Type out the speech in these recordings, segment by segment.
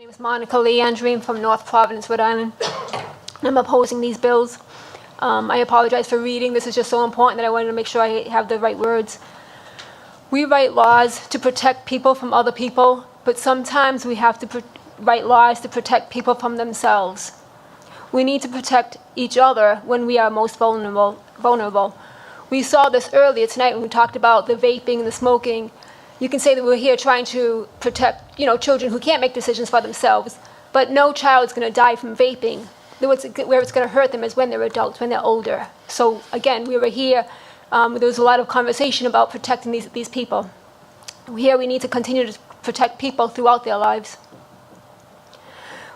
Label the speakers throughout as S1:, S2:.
S1: name is Monica Leandri. I'm from North Providence, Rhode Island. I'm opposing these bills. I apologize for reading. This is just so important that I wanted to make sure I have the right words. We write laws to protect people from other people, but sometimes we have to write laws to protect people from themselves. We need to protect each other when we are most vulnerable. We saw this earlier tonight when we talked about the vaping and the smoking. You can say that we're here trying to protect, children who can't make decisions for themselves, but no child's going to die from vaping. Where it's going to hurt them is when they're adults, when they're older. So again, we were here. There was a lot of conversation about protecting these people. Here we need to continue to protect people throughout their lives.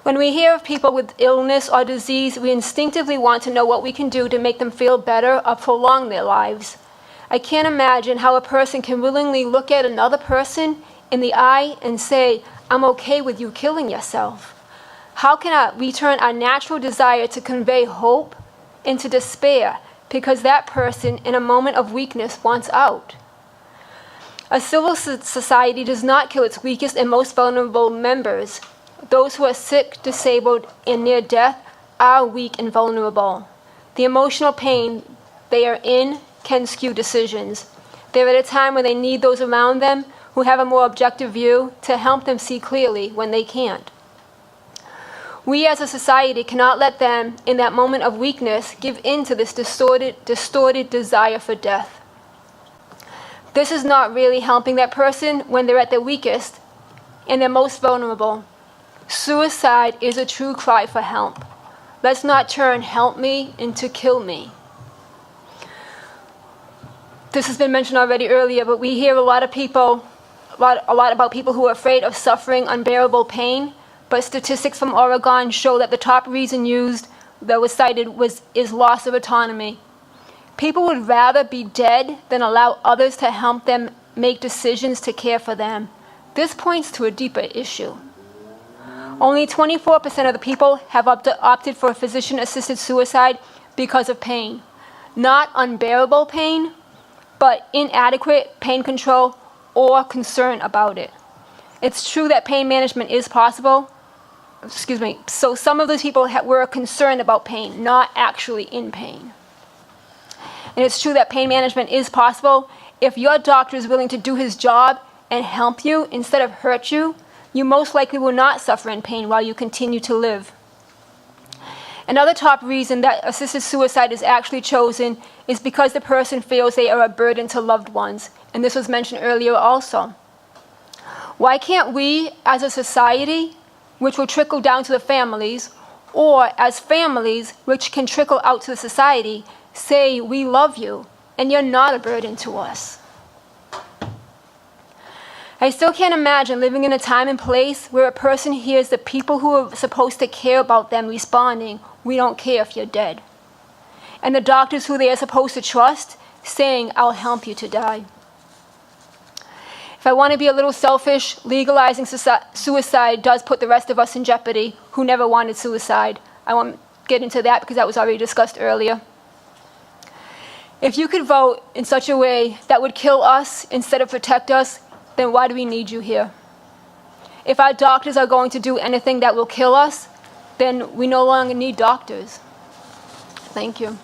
S1: When we hear of people with illness or disease, we instinctively want to know what we can do to make them feel better or prolong their lives. I can't imagine how a person can willingly look at another person in the eye and say, "I'm okay with you killing yourself." How can we turn our natural desire to convey hope into despair because that person in a moment of weakness wants out? A civil society does not kill its weakest and most vulnerable members. Those who are sick, disabled, and near death are weak and vulnerable. The emotional pain they are in can skew decisions. They're at a time when they need those around them who have a more objective view to help them see clearly when they can't. We as a society cannot let them, in that moment of weakness, give in to this distorted desire for death. This is not really helping that person when they're at their weakest and they're most vulnerable. Suicide is a true cry for help. Let's not turn help me into kill me. This has been mentioned already earlier, but we hear a lot about people who are afraid of suffering unbearable pain. But statistics from Oregon show that the top reason that was cited is loss of autonomy. People would rather be dead than allow others to help them make decisions to care for them. This points to a deeper issue. Only 24% of the people have opted for physician-assisted suicide because of pain. Not unbearable pain, but inadequate pain control or concern about it. It's true that pain management is possible. So some of those people were concerned about pain, not actually in pain. And it's true that pain management is possible. If your doctor is willing to do his job and help you instead of hurt you, you most likely will not suffer in pain while you continue to live. Another top reason that assisted suicide is actually chosen is because the person feels they are a burden to loved ones. And this was mentioned earlier also. Why can't we, as a society, which will trickle down to the families, or as families, which can trickle out to the society, say, "We love you, and you're not a burden to us"? I still can't imagine living in a time and place where a person hears the people who are supposed to care about them responding, "We don't care if you're dead." And the doctors who they are supposed to trust saying, "I'll help you to die." If I want to be a little selfish, legalizing suicide does put the rest of us in jeopardy who never wanted suicide. I won't get into that because that was already discussed earlier. If you could vote in such a way that would kill us instead of protect us, then why do we need you here? If our doctors are going to do anything that will kill us, then we no longer need doctors. Thank you.